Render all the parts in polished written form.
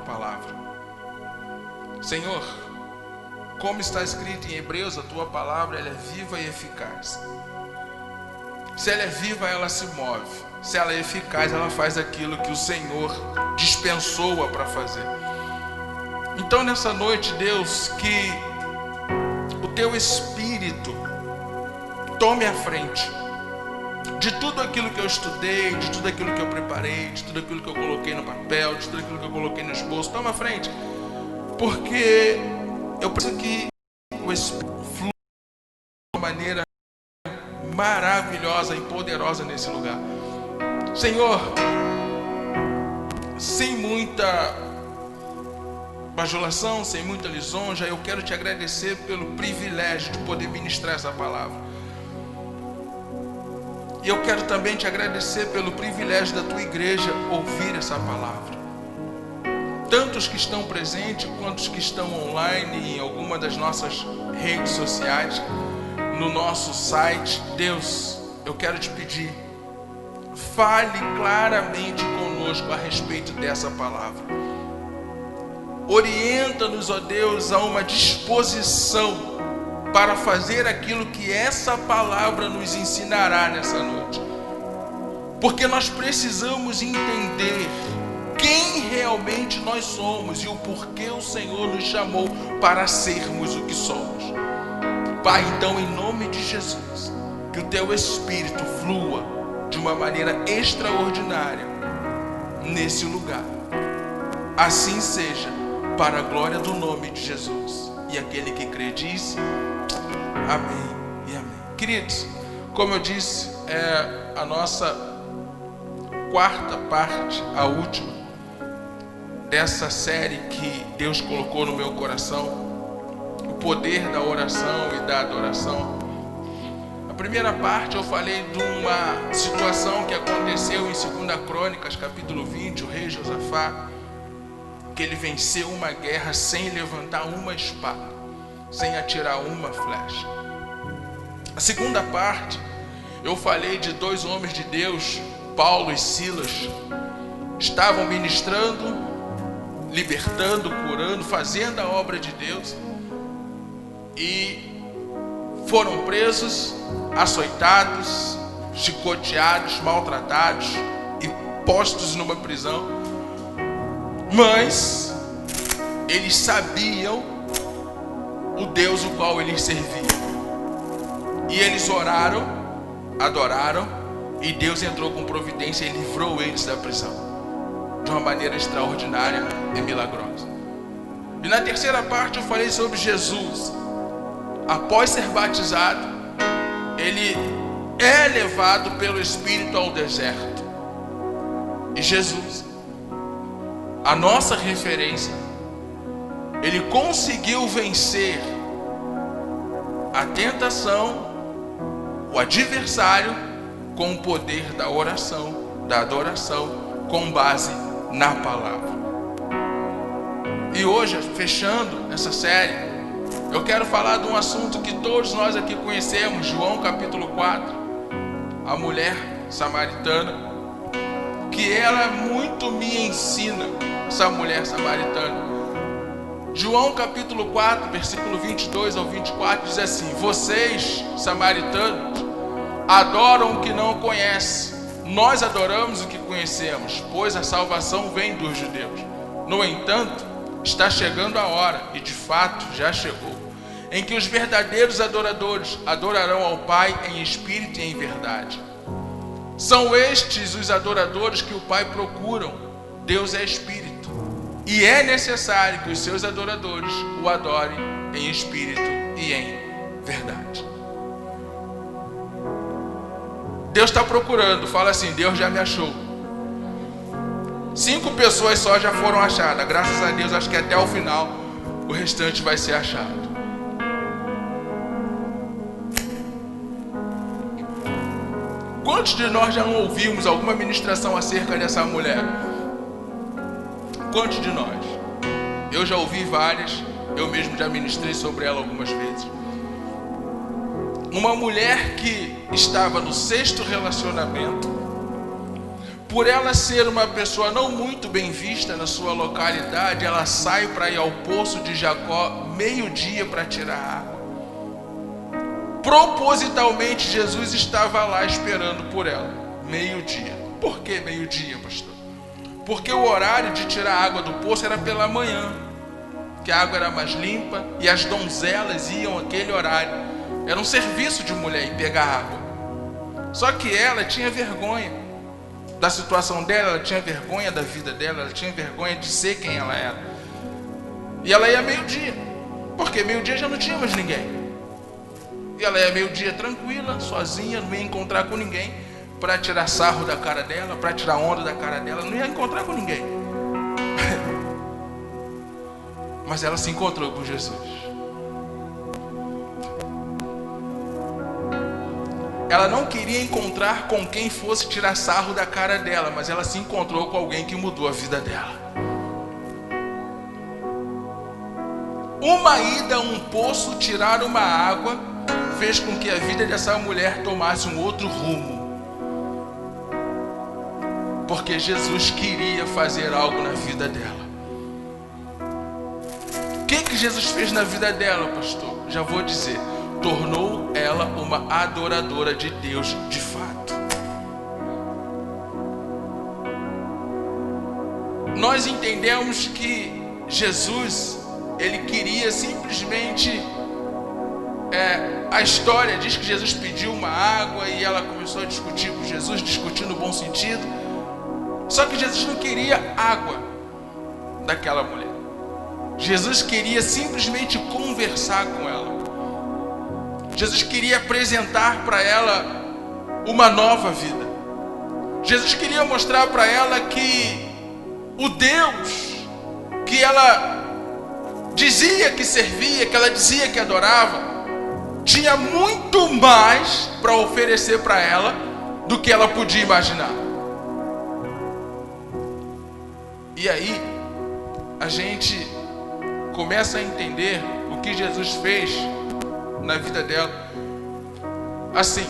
palavra. Senhor, como está escrito em Hebreus, a tua palavra ela é viva e eficaz. Se ela é viva, ela se move. Se ela é eficaz, ela faz aquilo que o Senhor dispensou-a para fazer. Então nessa noite, Deus, que o teu Espírito tome a frente de tudo aquilo que eu estudei, de tudo aquilo que eu preparei, de tudo aquilo que eu coloquei no papel, de tudo aquilo que eu coloquei no esboço. Toma a frente, porque eu preciso que o Espírito flua de uma maneira maravilhosa e poderosa nesse lugar. Senhor, sem muita bajulação, sem muita lisonja, eu quero te agradecer pelo privilégio de poder ministrar essa palavra. E eu quero também te agradecer pelo privilégio da tua igreja ouvir essa palavra. Tanto os que estão presentes, quanto os que estão online em alguma das nossas redes sociais, no nosso site. Deus, eu quero te pedir, fale claramente conosco a respeito dessa palavra. Orienta-nos, ó Deus, a uma disposição para fazer aquilo que essa palavra nos ensinará nessa noite. Porque nós precisamos entender quem realmente nós somos e o porquê o Senhor nos chamou para sermos o que somos. Pai, então, em nome de Jesus, que o teu Espírito flua de uma maneira extraordinária nesse lugar. Assim seja, para a glória do nome de Jesus. E aquele que crê diz amém e amém. Queridos, como eu disse, é a nossa quarta parte, a última dessa série que Deus colocou no meu coração, o poder da oração e da adoração. A primeira parte eu falei de uma situação que aconteceu em 2 Crônicas, capítulo 20, o rei Josafá, que ele venceu uma guerra sem levantar uma espada, sem atirar uma flecha. A segunda parte, eu falei de dois homens de Deus, Paulo e Silas, estavam ministrando, libertando, curando, fazendo a obra de Deus, e foram presos, açoitados, chicoteados, maltratados e postos numa prisão. Mas eles sabiam o Deus o qual eles serviam, e eles oraram, adoraram, e Deus entrou com providência e livrou eles da prisão de uma maneira extraordinária e milagrosa. E na terceira parte eu falei sobre Jesus. Após ser batizado, ele é levado pelo Espírito ao deserto. E Jesus, a nossa referência, ele conseguiu vencer a tentação, o adversário, com o poder da oração, da adoração, com base na palavra. E hoje, fechando essa série, eu quero falar de um assunto que todos nós aqui conhecemos, João capítulo 4, a mulher samaritana, que ela muito me ensina, essa mulher samaritana. João capítulo 4, versículo 22 ao 24, diz assim: vocês, samaritanos, adoram o que não conhecem. Nós adoramos o que conhecemos, pois a salvação vem dos judeus. No entanto, está chegando a hora, e de fato já chegou, em que os verdadeiros adoradores adorarão ao Pai em espírito e em verdade. São estes os adoradores que o Pai procuram. Deus é espírito, e é necessário que os seus adoradores o adorem em espírito e em verdade. Deus está procurando, fala assim: Deus já me achou. 5 pessoas só já foram achadas, graças a Deus, acho que até o final o restante vai ser achado. Quantos de nós já não ouvimos alguma ministração acerca dessa mulher? Quantos de nós? Eu já ouvi várias, eu mesmo já ministrei sobre ela algumas vezes. Uma mulher que estava no 6º relacionamento, por ela ser uma pessoa não muito bem vista na sua localidade, ela sai para ir ao poço de Jacó meio-dia para tirar água. Propositalmente Jesus estava lá esperando por ela, meio-dia. Por que meio-dia, pastor? Porque o horário de tirar a água do poço era pela manhã, que a água era mais limpa e as donzelas iam aquele horário. Era um serviço de mulher ir pegar água. Só que ela tinha vergonha da situação dela, ela tinha vergonha da vida dela, ela tinha vergonha de ser quem ela era. E ela ia meio-dia, porque meio-dia já não tinha mais ninguém. E ela ia meio-dia tranquila, sozinha, não ia encontrar com ninguém para tirar sarro da cara dela, para tirar onda da cara dela, não ia encontrar com ninguém. Mas ela se encontrou com Jesus. Ela não queria encontrar com quem fosse tirar sarro da cara dela, mas ela se encontrou com alguém que mudou a vida dela. Uma ida a um poço tirar uma água fez com que a vida dessa mulher tomasse um outro rumo. Porque Jesus queria fazer algo na vida dela. O que Jesus fez na vida dela, pastor? Já vou dizer. Tornou ela uma adoradora de Deus de fato. Nós entendemos que Jesus, ele queria simplesmente, a história diz que Jesus pediu uma água e ela começou a discutir com Jesus, discutir no bom sentido. Só que Jesus não queria água daquela mulher. Jesus queria simplesmente conversar com ela. Jesus queria apresentar para ela uma nova vida. Jesus queria mostrar para ela que o Deus que ela dizia que servia, que ela dizia que adorava, tinha muito mais para oferecer para ela do que ela podia imaginar. E aí a gente começa a entender o que Jesus fez na vida dela. Assim,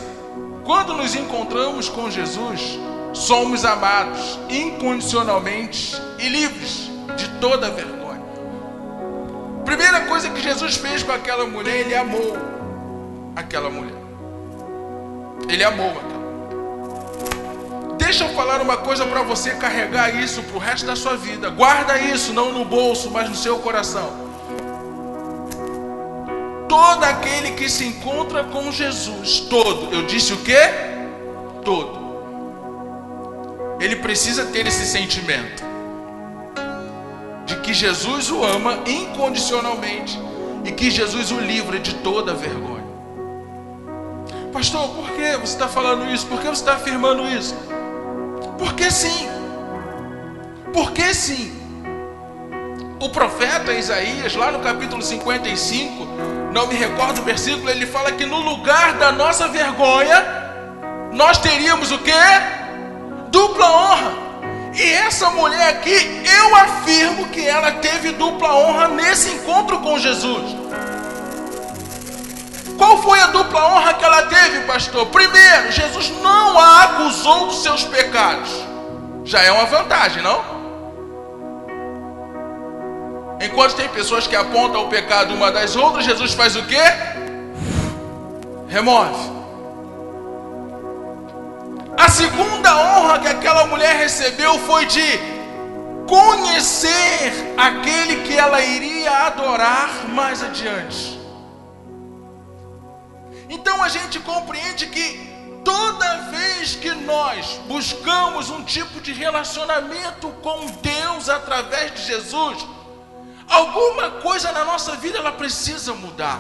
quando nos encontramos com Jesus, somos amados incondicionalmente e livres de toda vergonha. Primeira coisa que Jesus fez com aquela mulher, ele amou aquela mulher. Ele amou aquela mulher. Deixa eu falar uma coisa para você carregar isso para o resto da sua vida. Guarda isso, não no bolso, mas no seu coração. Todo aquele que se encontra com Jesus, todo, eu disse o quê? Todo. Ele precisa ter esse sentimento de que Jesus o ama incondicionalmente e que Jesus o livra de toda vergonha. Pastor, por que você está falando isso? Por que você está afirmando isso? Porque sim. Porque sim. O profeta Isaías, lá no capítulo 55, não me recordo o versículo, ele fala que no lugar da nossa vergonha, nós teríamos o quê? Dupla honra. E essa mulher aqui, eu afirmo que ela teve dupla honra nesse encontro com Jesus. Qual foi a dupla honra que ela teve, pastor? Primeiro, Jesus não a acusou dos seus pecados. Já é uma vantagem, não? Enquanto tem pessoas que apontam o pecado uma das outras, Jesus faz o quê? Remove. A segunda honra que aquela mulher recebeu foi de conhecer aquele que ela iria adorar mais adiante. Então a gente compreende que toda vez que nós buscamos um tipo de relacionamento com Deus através de Jesus, alguma coisa na nossa vida ela precisa mudar.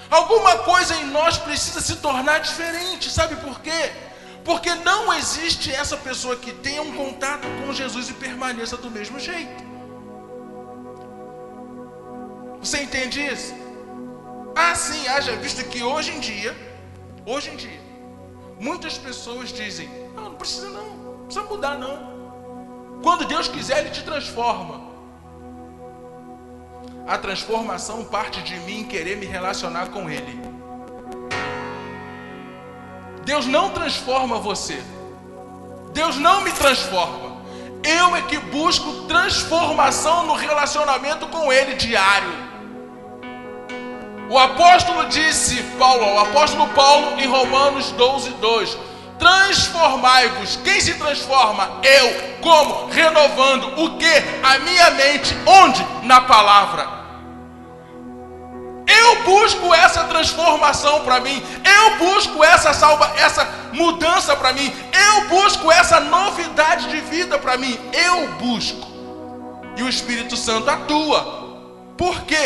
Alguma coisa em nós precisa se tornar diferente. Sabe por quê? Porque não existe essa pessoa que tenha um contato com Jesus e permaneça do mesmo jeito. Você entende isso? Assim, haja visto que hoje em dia, muitas pessoas dizem, não precisa não precisa mudar não. Quando Deus quiser, Ele te transforma. A transformação parte de mim querer me relacionar com Ele. Deus não transforma você. Deus não me transforma. Eu é que busco transformação no relacionamento com Ele diário. O apóstolo o apóstolo Paulo em Romanos 12:2, transformai-vos. Quem se transforma? Eu. Como? Renovando o que? A minha mente. Onde? Na palavra. Eu busco essa transformação para mim. Eu busco essa mudança para mim. Eu busco essa novidade de vida para mim. Eu busco. E o Espírito Santo atua. Por quê?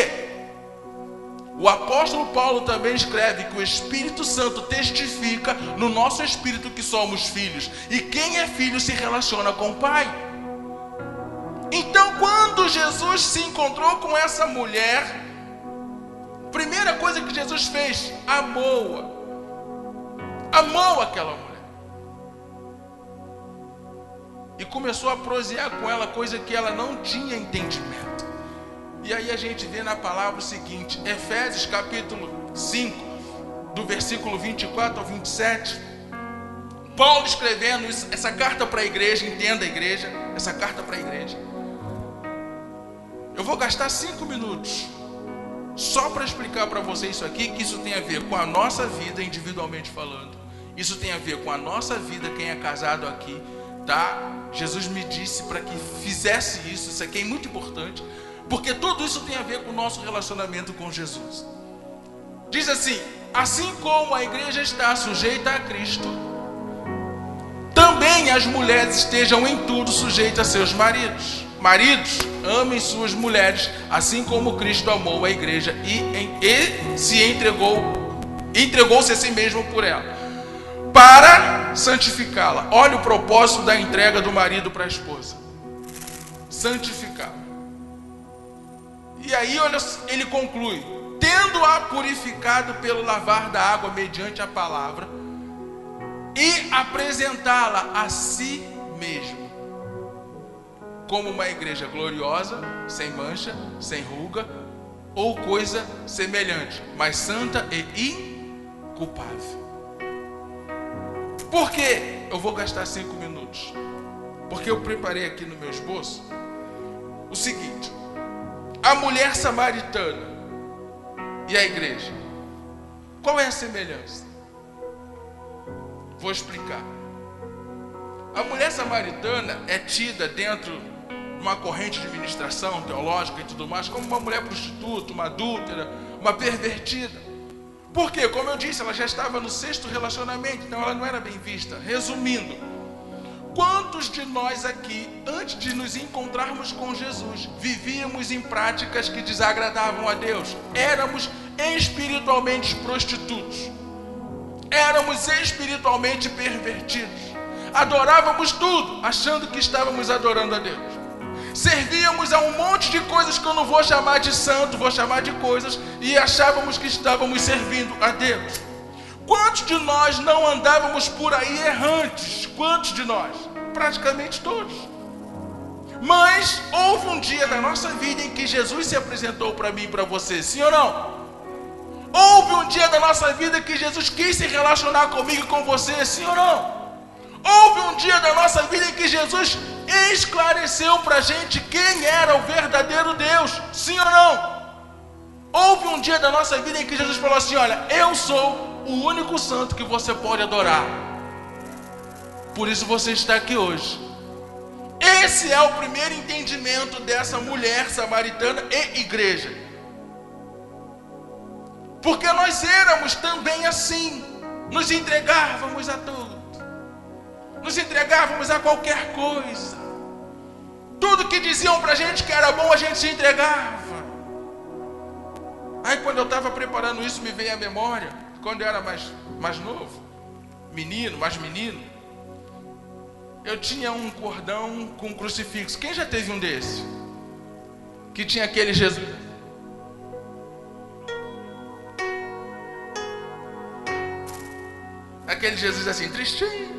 O apóstolo Paulo também escreve que o Espírito Santo testifica no nosso espírito que somos filhos. E quem é filho se relaciona com o Pai. Então, quando Jesus se encontrou com essa mulher, primeira coisa que Jesus fez, amou-a. Amou aquela mulher. E começou a prosear com ela, coisa que ela não tinha entendimento. E aí a gente vê na palavra o seguinte, Efésios capítulo 5, do versículo 24 ao 27, Paulo escrevendo essa carta para a igreja, entenda a igreja, essa carta para a igreja. Eu vou gastar 5 minutos só para explicar para vocês isso aqui, que isso tem a ver com a nossa vida individualmente falando. Isso tem a ver com a nossa vida, quem é casado aqui, tá? Jesus me disse para que fizesse isso aqui é muito importante, porque tudo isso tem a ver com o nosso relacionamento com Jesus. Diz assim como a igreja está sujeita a Cristo, também as mulheres estejam em tudo sujeitas a seus maridos. Maridos, amem suas mulheres, assim como Cristo amou a igreja e se entregou-se a si mesmo por ela, para santificá-la. Olha o propósito da entrega do marido para a esposa: santificá-la. E aí, olha, ele conclui: tendo-a purificado pelo lavar da água mediante a palavra, e apresentá-la a si mesmo, como uma igreja gloriosa, sem mancha, sem ruga, ou coisa semelhante, mas santa e inculpável. Por quê? Eu vou gastar 5 minutos, porque eu preparei aqui no meu esboço o seguinte: a mulher samaritana e a igreja, qual é a semelhança? Vou explicar. A mulher samaritana é tida dentro de uma corrente de ministração teológica e tudo mais como uma mulher prostituta, uma adúltera, uma pervertida. Por quê? Como eu disse, ela já estava no 6º relacionamento, então ela não era bem vista. Resumindo, quantos de nós aqui, antes de nos encontrarmos com Jesus, vivíamos em práticas que desagradavam a Deus? Éramos espiritualmente prostitutos, éramos espiritualmente pervertidos, adorávamos tudo, achando que estávamos adorando a Deus. Servíamos a um monte de coisas que eu não vou chamar de santo, vou chamar de coisas, e achávamos que estávamos servindo a Deus. Quantos de nós não andávamos por aí errantes? Quantos de nós? Praticamente todos. Mas houve um dia da nossa vida em que Jesus se apresentou para mim e para você, sim ou não? Houve um dia da nossa vida que Jesus quis se relacionar comigo e com você, sim ou não? Houve um dia da nossa vida em que Jesus esclareceu para a gente quem era o verdadeiro Deus, sim ou não? Houve um dia da nossa vida em que Jesus falou assim: olha, eu sou o único santo que você pode adorar, por isso você está aqui hoje. Esse é o primeiro entendimento dessa mulher samaritana e igreja, porque nós éramos também assim, nos entregávamos a tudo, nos entregávamos a qualquer coisa. Tudo que diziam pra gente que era bom, a gente se entregava. Aí quando eu estava preparando isso, me veio à memória, quando eu era mais novo, mais menino, eu tinha um cordão com um crucifixo. Quem já teve um desse? Que tinha aquele Jesus. Aquele Jesus assim, tristinho.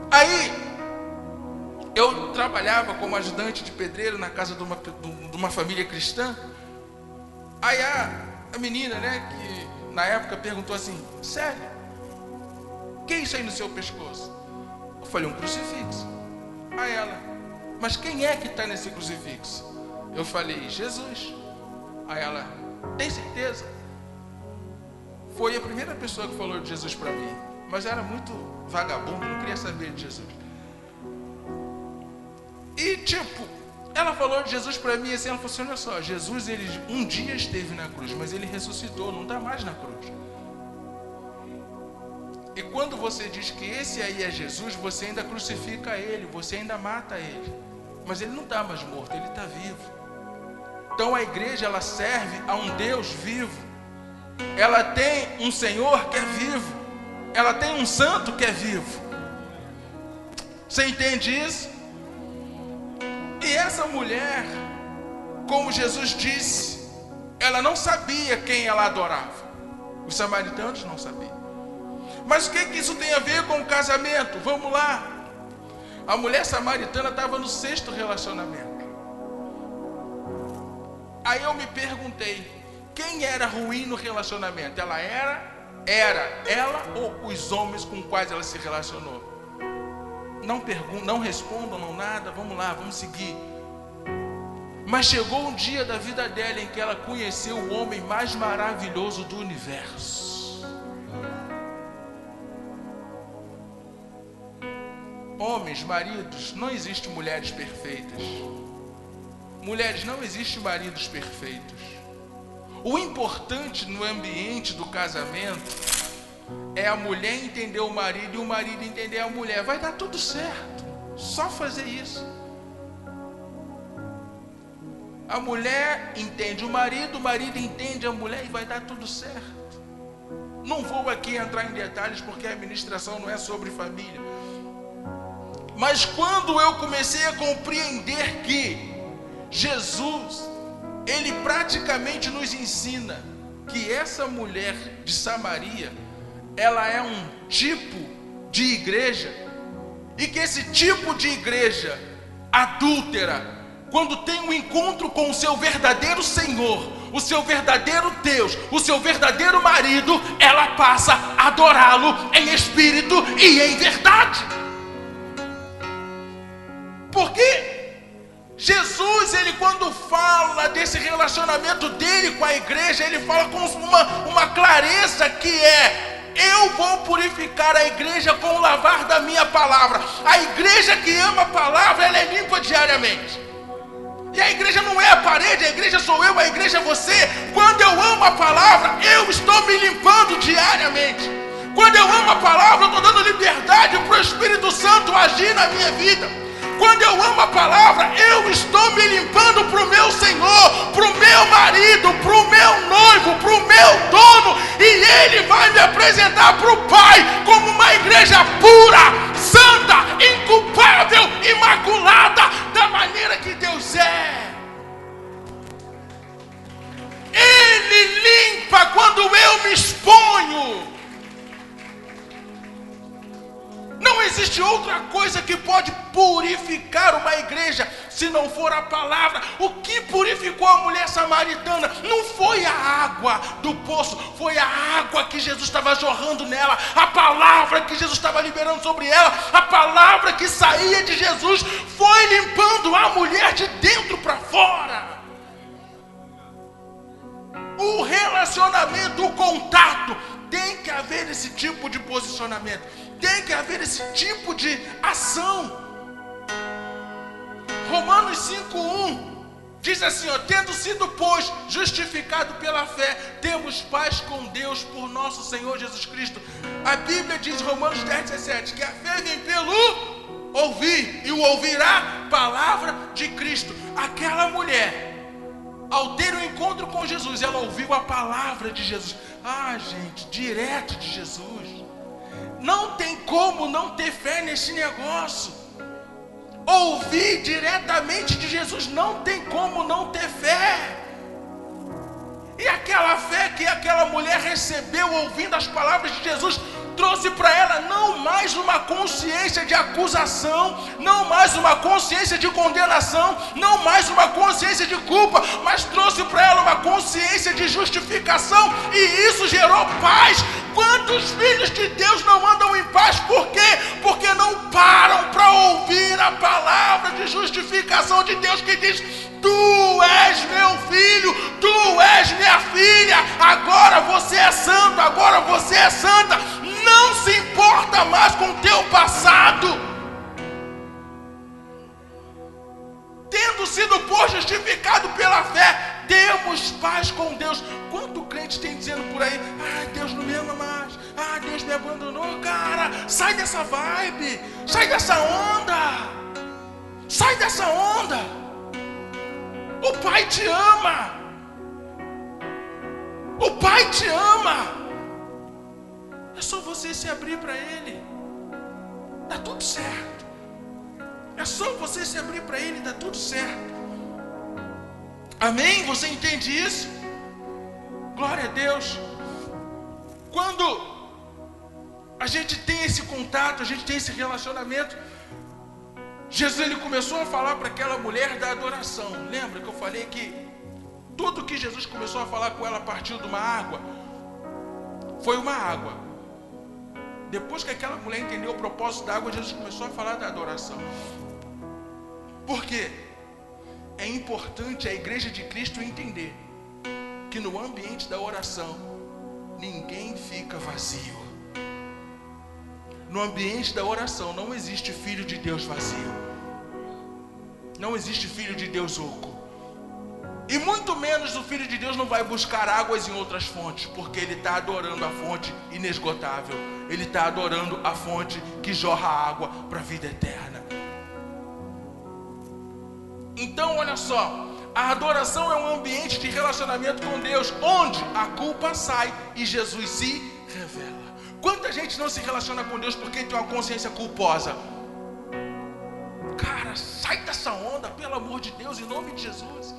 Aí, eu trabalhava como ajudante de pedreiro na casa de uma família cristã. Aí a menina, né, que na época perguntou assim: sério, que é isso aí no seu pescoço? Eu falei, um crucifixo. Aí ela, mas quem é que está nesse crucifixo? Eu falei, Jesus. Aí ela, tem certeza? Foi a primeira pessoa que falou de Jesus para mim, mas era muito vagabundo, não queria saber de Jesus. E ela falou de Jesus para mim assim, ela falou assim, olha só, Jesus ele um dia esteve na cruz, mas ele ressuscitou, não está mais na cruz. E quando você diz que esse aí é Jesus, você ainda crucifica ele, você ainda mata ele, mas ele não está mais morto, ele está vivo. Então a igreja ela serve a um Deus vivo. Ela tem um Senhor que é vivo. Ela tem um santo que é vivo. Você entende isso? E essa mulher, como Jesus disse, ela não sabia quem ela adorava. Os samaritanos não sabiam. Mas o que isso tem a ver com o casamento? Vamos lá. A mulher samaritana estava no 6º relacionamento. Aí eu me perguntei, quem era ruim no relacionamento? Ela era ela ou os homens com os quais ela se relacionou? Não respondam, não nada, vamos lá, vamos seguir. Mas chegou um dia da vida dela em que ela conheceu o homem mais maravilhoso do universo. Homens, maridos, não existe mulheres perfeitas. Mulheres, não existe maridos perfeitos. O importante no ambiente do casamento é a mulher entender o marido e o marido entender a mulher. Vai dar tudo certo. Só fazer isso. A mulher entende o marido entende a mulher e vai dar tudo certo. Não vou aqui entrar em detalhes porque a ministração não é sobre família. Mas quando eu comecei a compreender que Jesus, ele praticamente nos ensina que essa mulher de Samaria, ela é um tipo de igreja, e que esse tipo de igreja adúltera, quando tem um encontro com o seu verdadeiro Senhor, o seu verdadeiro Deus, o seu verdadeiro marido, ela passa a adorá-lo em espírito e em verdade. Porque Jesus, ele quando fala desse relacionamento dele com a igreja, ele fala com uma clareza que eu vou purificar a igreja com o lavar da minha palavra. A igreja que ama a palavra, ela é limpa diariamente. E a igreja não é a parede, a igreja sou eu, a igreja é você. Quando eu amo a palavra, eu estou me limpando diariamente. Quando eu amo a palavra, eu estou dando liberdade para o Espírito Santo agir na minha vida. Quando eu amo a palavra, eu estou me limpando para o meu Senhor, para o meu marido, para o meu noivo, para o meu dono. E Ele vai me apresentar para o Pai como uma igreja pura, santa, inculpável, imaculada, da maneira que Deus é. Ele limpa quando eu me exponho. Não existe outra coisa que pode purificar uma igreja se não for a palavra. O que purificou a mulher samaritana não foi a água do poço, foi a água que Jesus estava jorrando nela, a palavra que Jesus estava liberando sobre ela, a palavra que saía de Jesus foi limpando a mulher de dentro para fora. O relacionamento, o contato, tem que haver esse tipo de posicionamento. Tem que haver esse tipo de ação. Romanos 5:1 diz assim, tendo sido, pois, justificado pela fé, temos paz com Deus por nosso Senhor Jesus Cristo. A Bíblia diz, Romanos 10:17, que a fé vem pelo ouvir, e o ouvir a palavra de Cristo. Aquela mulher, ao ter um encontro com Jesus, ela ouviu a palavra de Jesus. Gente, direto de Jesus. Não tem como não ter fé nesse negócio. Ouvir diretamente de Jesus, não tem como não ter fé. E aquela fé que aquela mulher recebeu ouvindo as palavras de Jesus, trouxe para ela não mais uma consciência de acusação, não mais uma consciência de condenação, não mais uma consciência de culpa, mas trouxe para ela uma consciência de justificação, e isso gerou paz. Quantos filhos de Deus não andam em paz? Por quê? Porque não param para ouvir a palavra de justificação de Deus que diz: tu és meu filho, tu és minha filha, agora você é santo, agora você é santa. Não se importa mais com o teu passado. Tendo sido justificado pela fé, temos paz com Deus. Quanto crente tem dizendo por aí: Deus não me ama mais, Deus me abandonou. Cara, sai dessa vibe, sai dessa onda, sai dessa onda. O Pai te ama, o Pai te ama. É só você se abrir para Ele, dá tudo certo. É só você se abrir para Ele, dá tudo certo. Amém? Você entende isso? Glória a Deus. Quando a gente tem esse contato, a gente tem esse relacionamento, Jesus ele começou a falar para aquela mulher da adoração. Lembra que eu falei que tudo que Jesus começou a falar com ela partiu de uma água? Foi uma água. Depois que aquela mulher entendeu o propósito da água, Jesus começou a falar da adoração. Por quê? É importante a igreja de Cristo entender que no ambiente da oração ninguém fica vazio. No ambiente da oração não existe filho de Deus vazio. Não existe filho de Deus oco. E muito menos o filho de Deus não vai buscar águas em outras fontes, porque ele está adorando a fonte inesgotável. Ele está adorando a fonte que jorra água para a vida eterna. Então olha só, a adoração é um ambiente de relacionamento com Deus, onde a culpa sai e Jesus se revela. Quanta gente não se relaciona com Deus porque tem uma consciência culposa? Cara, sai dessa onda, pelo amor de Deus, em nome de Jesus.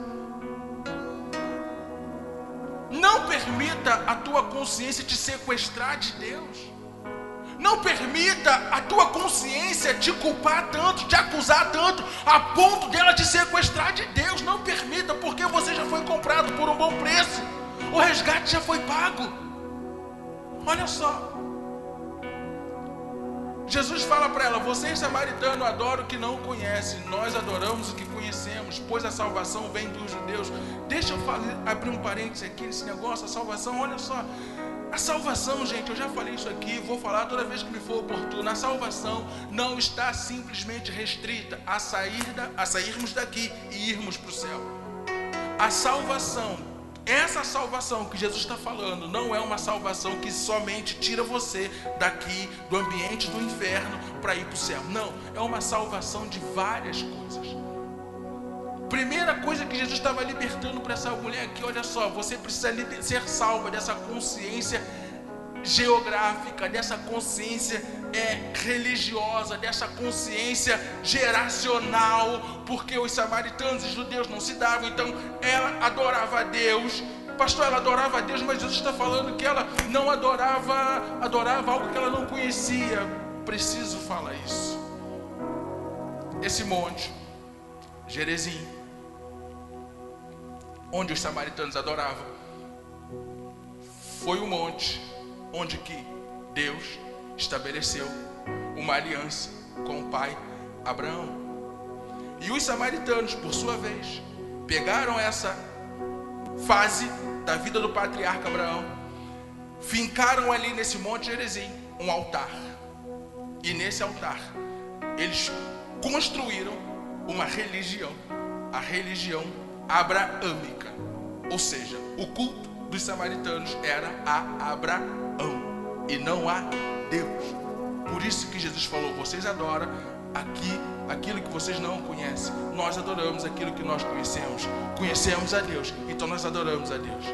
Não permita a tua consciência te sequestrar de Deus. Não permita a tua consciência te culpar tanto, te acusar tanto, a ponto dela te sequestrar de Deus. Não permita, porque você já foi comprado por um bom preço. O resgate já foi pago. Olha só. Jesus fala para ela: vocês samaritanos adoram o que não conhecem, nós adoramos o que conhecemos, pois a salvação vem dos judeus. Deixa eu abrir um parênteses aqui nesse negócio, a salvação, olha só. A salvação, gente, eu já falei isso aqui, vou falar toda vez que me for oportuno. A salvação não está simplesmente restrita a sairmos daqui e irmos para o céu. A salvação, essa salvação que Jesus está falando, não é uma salvação que somente tira você daqui do ambiente do inferno para ir para o céu. Não, é uma salvação de várias coisas. Primeira coisa que Jesus estava libertando para essa mulher aqui: olha só, você precisa ser salva dessa consciência geográfica, dessa consciência religiosa, dessa consciência geracional, porque os samaritanos e os judeus não se davam. Então ela adorava a Deus. Pastor, ela adorava a Deus, mas Jesus está falando que ela não adorava algo que ela não conhecia. Preciso falar isso. Esse monte, Gerizim, onde os samaritanos adoravam, foi o monte onde que Deus estabeleceu uma aliança com o pai Abraão. E os samaritanos, por sua vez, pegaram essa fase da vida do patriarca Abraão, fincaram ali nesse monte Gerizim um altar. E nesse altar eles construíram uma religião, a religião abraâmica. Ou seja, o culto dos samaritanos era a Abraão e não a Deus. Por isso que Jesus falou: vocês adoram aquilo que vocês não conhecem. Nós adoramos aquilo que nós conhecemos. Conhecemos a Deus, então nós adoramos a Deus.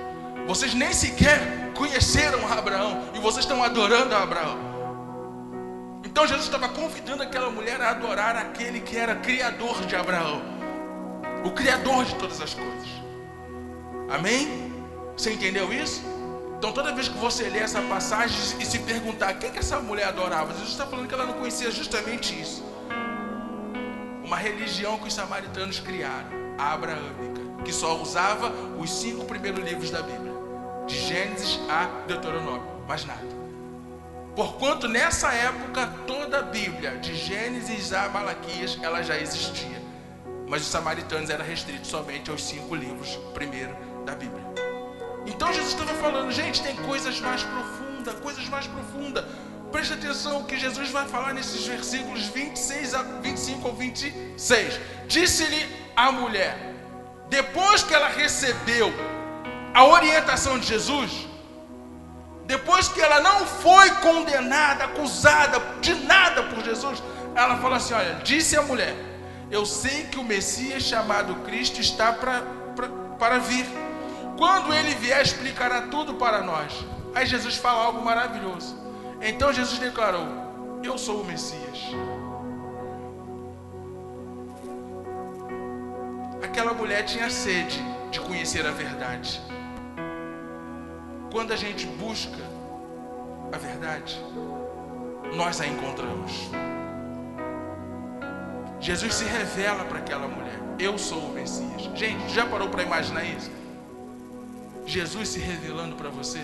Vocês nem sequer conheceram a Abraão e vocês estão adorando a Abraão. Então Jesus estava convidando aquela mulher a adorar aquele que era criador de Abraão, o criador de todas as coisas. Amém? Você entendeu isso? Então toda vez que você lê essa passagem e se perguntar quem que essa mulher adorava, Jesus está falando que ela não conhecia justamente isso. Uma religião que os samaritanos criaram, a abraâmica, que só usava os 5 primeiros livros da Bíblia, de Gênesis a Deuteronômio, mais nada. Porquanto nessa época toda a Bíblia, de Gênesis a Malaquias, ela já existia. Mas os samaritanos eram restritos somente aos 5 livros primeiro da Bíblia. Então Jesus estava falando, gente, tem coisas mais profundas, coisas mais profundas. Preste atenção que Jesus vai falar nesses versículos 25 ao 26. Disse-lhe a mulher, depois que ela recebeu a orientação de Jesus, depois que ela não foi condenada, acusada de nada por Jesus, ela falou assim, olha, disse a mulher, eu sei que o Messias chamado Cristo está para vir. Quando ele vier, explicará tudo para nós. Aí Jesus fala algo maravilhoso. Então Jesus declarou, eu sou o Messias. Aquela mulher tinha sede de conhecer a verdade. Quando a gente busca a verdade, nós a encontramos. Jesus se revela para aquela mulher, eu sou o Messias. Gente, já parou para imaginar isso? Jesus se revelando para você?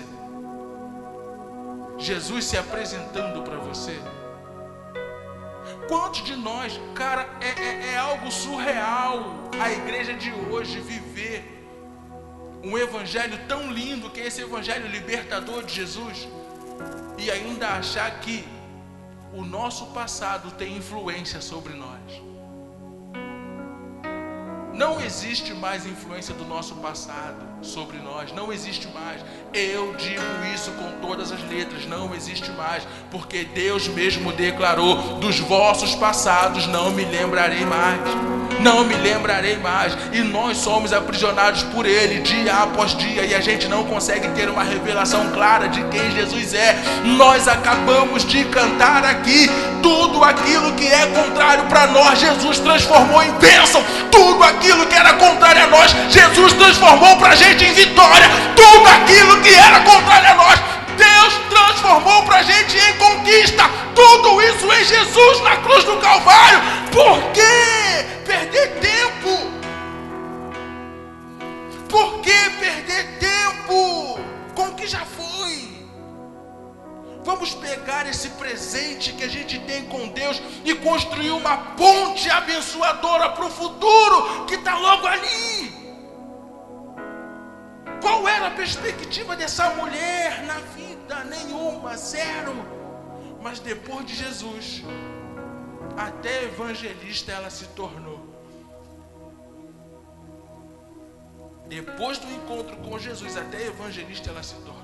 Jesus se apresentando para você? Quantos de nós, cara, é algo surreal a igreja de hoje viver um evangelho tão lindo, que é esse evangelho libertador de Jesus, e ainda achar que o nosso passado tem influência sobre nós. Não existe mais influência do nosso passado sobre nós, não existe mais. Eu digo isso com todas as letras, não existe mais, porque Deus mesmo declarou, dos vossos passados não me lembrarei mais, não me lembrarei mais. E nós somos aprisionados por Ele dia após dia, e a gente não consegue ter uma revelação clara de quem Jesus é. Nós acabamos de cantar aqui, tudo aquilo que é contrário para nós, Jesus transformou em bênção. Tudo aquilo que era contrário a nós, Jesus transformou para a gente em vitória. Tudo aquilo que era contrário a nós, Deus transformou para a gente em conquista. Tudo isso em Jesus na cruz do Calvário. Por que perder tempo? Por que perder tempo com o que já foi? Vamos pegar esse presente que a gente tem com Deus e construir uma ponte abençoadora para o futuro que está logo ali. Qual era a perspectiva dessa mulher na vida? Nenhuma, zero. Mas depois de Jesus, até evangelista ela se tornou. Depois do encontro com Jesus, até evangelista ela se tornou.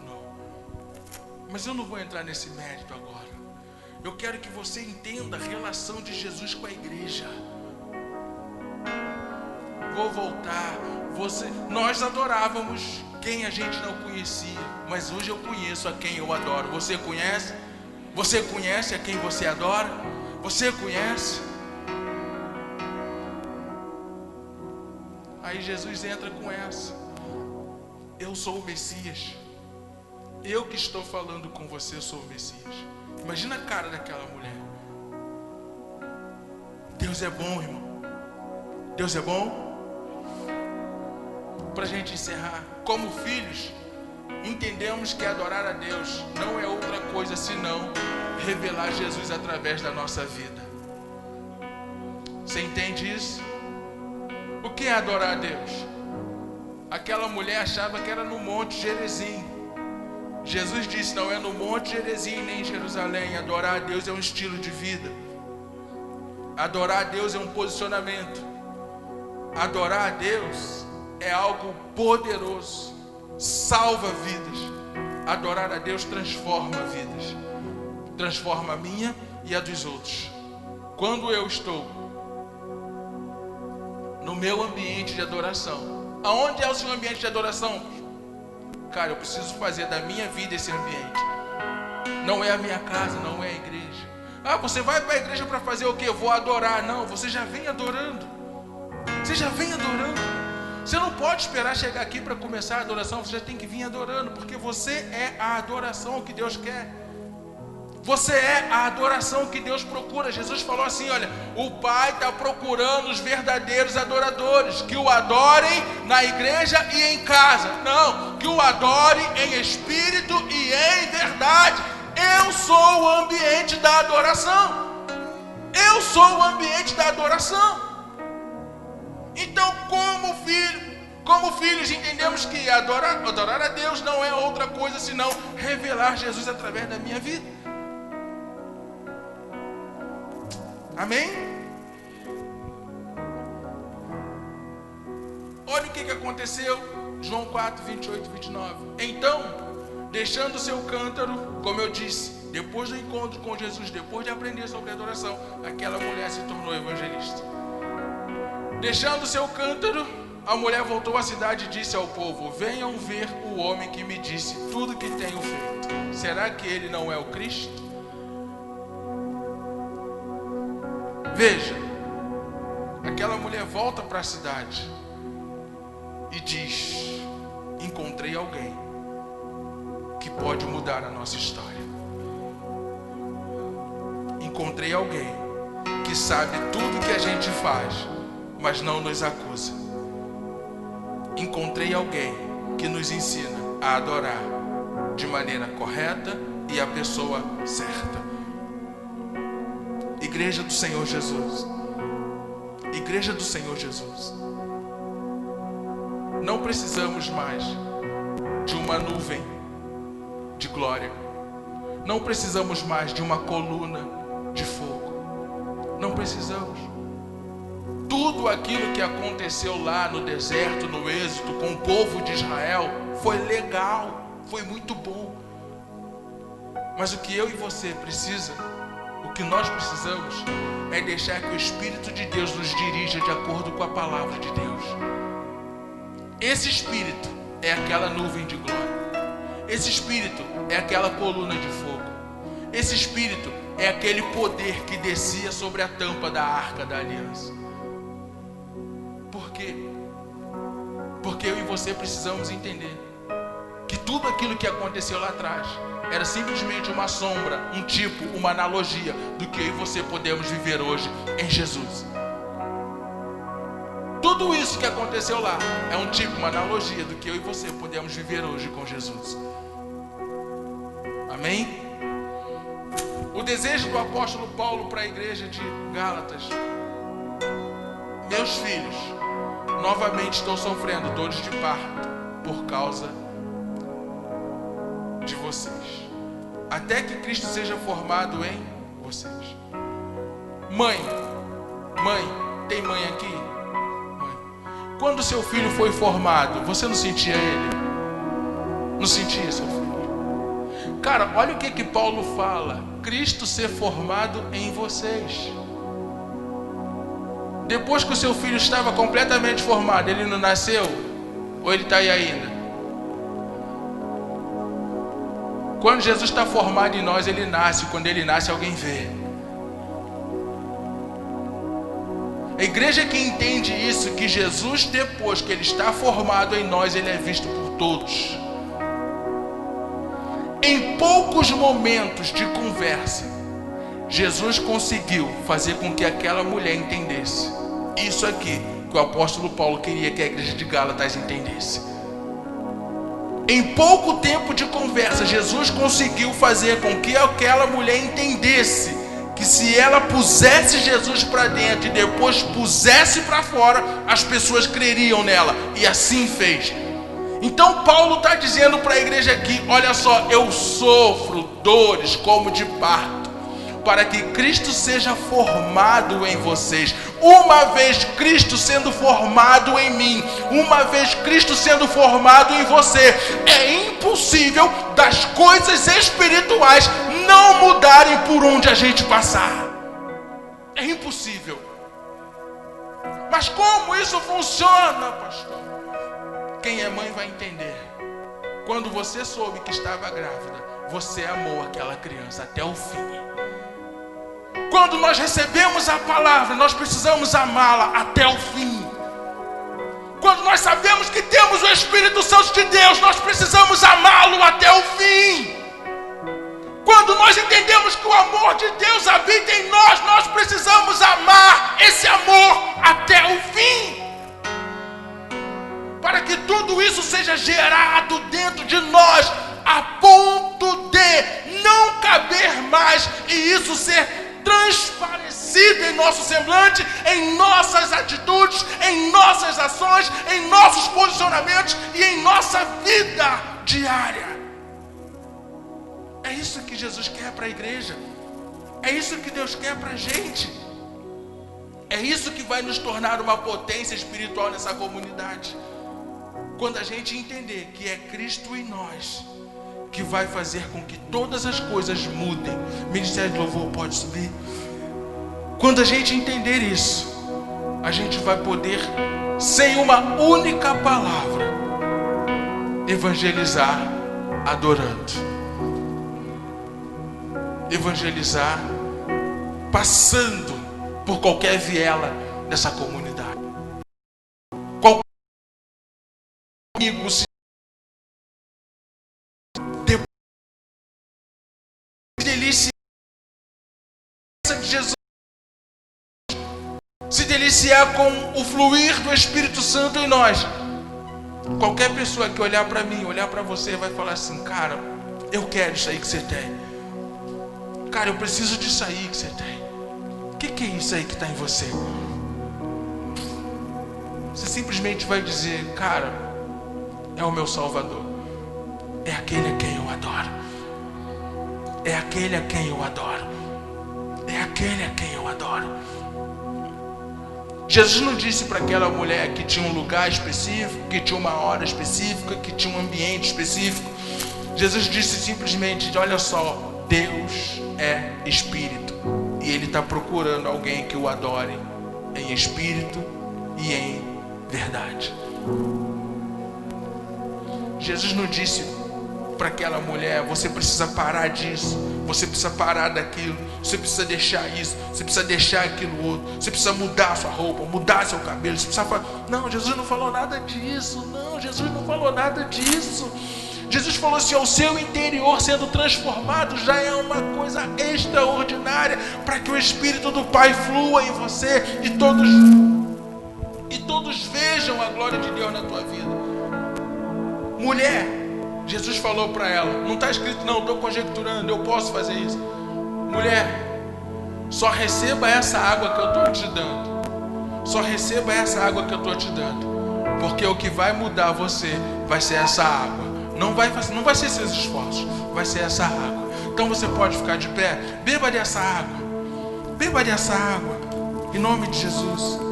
Mas eu não vou entrar nesse mérito agora. Eu quero que você entenda a relação de Jesus com a igreja. Vou voltar. Nós adorávamos quem a gente não conhecia, mas hoje eu conheço a quem eu adoro. Você conhece? Você conhece a quem você adora? Você conhece? Aí Jesus entra com essa: eu sou o Messias. Eu que estou falando com você, sou o Messias. Imagina a cara daquela mulher. Deus é bom, irmão. Deus é bom. Para a gente encerrar, como filhos, entendemos que adorar a Deus não é outra coisa senão revelar Jesus através da nossa vida. Você entende isso? O que é adorar a Deus? Aquela mulher achava que era no Monte Gerizim. Jesus disse, não é no Monte Gerizim nem em Jerusalém. Adorar a Deus é um estilo de vida. Adorar a Deus é um posicionamento. Adorar a Deus é algo poderoso, salva vidas. Adorar a Deus transforma vidas, transforma a minha e a dos outros. Quando eu estou no meu ambiente de adoração, aonde é o seu ambiente de adoração? Cara, eu preciso fazer da minha vida esse ambiente. Não é a minha casa, não é a igreja. Ah, você vai para a igreja para fazer o quê? Eu vou adorar. Não, você já vem adorando. Você já vem adorando. Você não pode esperar chegar aqui para começar a adoração. Você já tem que vir adorando, porque você é a adoração que Deus quer. Você é a adoração que Deus procura. Jesus falou assim, olha, o Pai está procurando os verdadeiros adoradores, que o adorem na igreja e em casa. Não, que o adorem em espírito e em verdade. Eu sou o ambiente da adoração. Eu sou o ambiente da adoração. Então, como filhos, entendemos que adorar a Deus não é outra coisa senão revelar Jesus através da minha vida. Amém? Olha o que aconteceu. João 4, 28 e 29. Então, deixando seu cântaro, como eu disse, depois do encontro com Jesus, depois de aprender sobre adoração, aquela mulher se tornou evangelista. Deixando seu cântaro, a mulher voltou à cidade e disse ao povo: venham ver o homem que me disse tudo que tenho feito. Será que ele não é o Cristo? Veja, aquela mulher volta para a cidade e diz: encontrei alguém que pode mudar a nossa história. Encontrei alguém que sabe tudo que a gente faz, mas não nos acusa. Encontrei alguém que nos ensina a adorar de maneira correta e a pessoa certa. Igreja do Senhor Jesus. Igreja do Senhor Jesus. Não precisamos mais de uma nuvem de glória. Não precisamos mais de uma coluna de fogo. Não precisamos. Tudo aquilo que aconteceu lá no deserto, no êxodo, com o povo de Israel, foi legal, foi muito bom. Mas o que eu e você precisa, o que nós precisamos, é deixar que o Espírito de Deus nos dirija de acordo com a palavra de Deus. Esse Espírito é aquela nuvem de glória. Esse Espírito é aquela coluna de fogo. Esse Espírito é aquele poder que descia sobre a tampa da arca da aliança. Por quê? Porque eu e você precisamos entender que tudo aquilo que aconteceu lá atrás era simplesmente uma sombra, um tipo, uma analogia do que eu e você podemos viver hoje em Jesus. Tudo isso que aconteceu lá é um tipo, uma analogia do que eu e você podemos viver hoje com Jesus. Amém? O desejo do apóstolo Paulo para a igreja de Gálatas: meus filhos, novamente estou sofrendo dores de parto por causa de vocês, até que Cristo seja formado em vocês. Mãe, tem mãe aqui? Mãe, quando seu filho foi formado, você não sentia ele? Não sentia seu filho? Cara, olha o que Paulo fala: Cristo ser formado em vocês. Depois que o seu filho estava completamente formado, ele não nasceu? Ou ele está aí ainda? Quando Jesus está formado em nós, ele nasce. Quando ele nasce, alguém vê. A igreja que entende isso, que Jesus, depois que ele está formado em nós, ele é visto por todos. Em poucos momentos de conversa, Jesus conseguiu fazer com que aquela mulher entendesse isso aqui que o apóstolo Paulo queria que a igreja de Gálatas entendesse. Em pouco tempo de conversa, Jesus conseguiu fazer com que aquela mulher entendesse que se ela pusesse Jesus para dentro e depois pusesse para fora, as pessoas creriam nela. E assim fez. Então Paulo está dizendo para a igreja aqui: olha só, eu sofro dores como de parto, para que Cristo seja formado em vocês. Uma vez Cristo sendo formado em mim, uma vez Cristo sendo formado em você, é impossível das coisas espirituais não mudarem por onde a gente passar. É impossível. Mas como isso funciona, pastor? Quem é mãe vai entender. Quando você soube que estava grávida, você amou aquela criança até o fim. Quando nós recebemos a palavra, nós precisamos amá-la até o fim. Quando nós sabemos que temos o Espírito Santo de Deus, nós precisamos amá-lo até o fim. Quando nós entendemos que o amor de Deus habita em nós, nós precisamos amar esse amor até o fim. Para que tudo isso seja gerado dentro de nós, a ponto de não cair mais e isso ser transparecido em nosso semblante, em nossas atitudes, em nossas ações, em nossos posicionamentos e em nossa vida diária. É isso que Jesus quer para a igreja. É isso que Deus quer para a gente. É isso que vai nos tornar uma potência espiritual nessa comunidade. Quando a gente entender que é Cristo em nós que vai fazer com que todas as coisas mudem. Ministério de Louvor pode subir. Quando a gente entender isso, a gente vai poder, sem uma única palavra, evangelizar adorando. Evangelizar passando por qualquer viela dessa comunidade. Qualquer amigo se deliciar de Jesus, se deliciar com o fluir do Espírito Santo em nós. Qualquer pessoa que olhar para mim, olhar para você, vai falar assim: cara, eu quero isso aí que você tem. Cara, eu preciso disso aí que você tem. O que é isso aí que está em você? Você simplesmente vai dizer: cara, é o meu Salvador. É aquele a quem eu adoro. É aquele a quem eu adoro. É aquele a quem eu adoro. Jesus não disse para aquela mulher que tinha um lugar específico, que tinha uma hora específica, que tinha um ambiente específico. Jesus disse simplesmente: olha só, Deus é Espírito e Ele está procurando alguém que o adore em espírito e em verdade. Jesus não disse para aquela mulher: você precisa parar disso, você precisa parar daquilo, você precisa deixar isso, você precisa deixar aquilo outro, você precisa mudar a sua roupa, mudar seu cabelo, você precisa falar... Não, Jesus não falou nada disso. Não, Jesus não falou nada disso. Jesus falou assim: o seu interior sendo transformado já é uma coisa extraordinária para que o Espírito do Pai flua em você e todos vejam a glória de Deus na tua vida. Mulher, Jesus falou para ela, não está escrito não, estou conjecturando, eu posso fazer isso. Mulher, só receba essa água que eu estou te dando. Só receba essa água que eu estou te dando. Porque o que vai mudar você vai ser essa água. Não vai ser seus esforços, vai ser essa água. Então você pode ficar de pé, beba dessa água. Beba dessa água, em nome de Jesus.